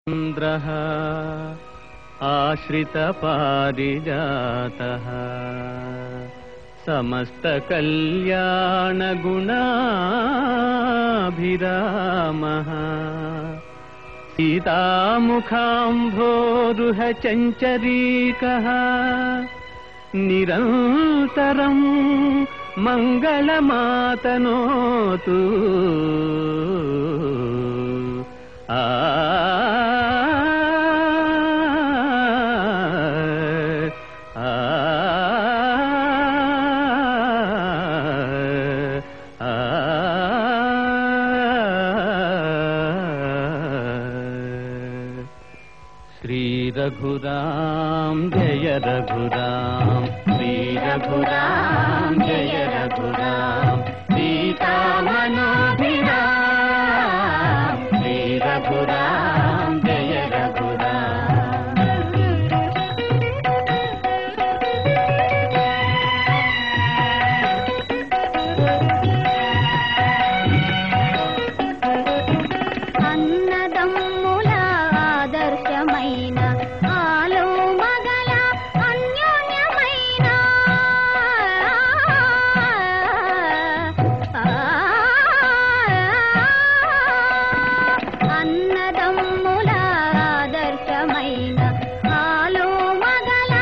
ఇంద్రః ఆశ్రితపారిజాతః సమస్తకల్యాణగుణాభిరామః సీతాముఖాంభోరుహ చంచరీకః నిరంతరం మంగళమాతనోతు ఆ श्री रघुराम जय रघुराम, श्री रघुराम जय रघुराम, सीता मनोभिराम, श्री रघुराम जय रघुराम। అన్నదమ్ముల ఆదర్శమైన ఆలో మగల అన్యోన్యమైన అన్నదమ్ముల ఆదర్శమైన ఆలో మగల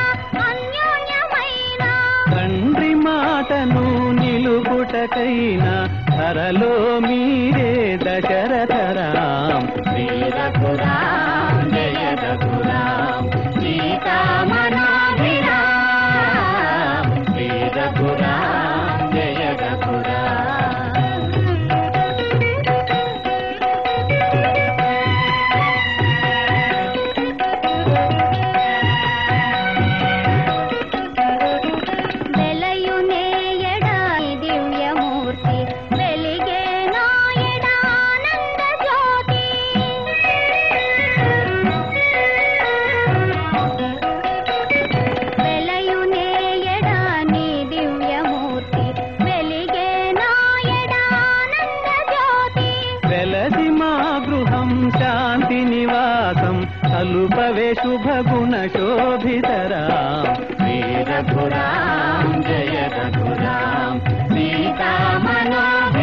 అన్యోన్యమైన తండ్రి మాటను నిలుపుటకైనా ధరలో మీరే దశరథరాం, శ్రీ రఘురాం జయ రఘురాం, సీతా మనోభిరాం, శ్రీ రఘురాం జయ రఘురాం। వెలయునేయడా దివ్యమూర్తి వెలిగే నాయడా ఆనంద జ్యోతి వెలయునేయడా నీ దివ్యమూర్తి వెలిగే నాయడా ఆనంద జ్యోతి వెలసి మా గృహం శాంతి నివాసం కలుపవే శుభగుణ శోభితరాం, శ్రీ రఘురాం జయ రఘురాం, సీతా మనోభిరాం।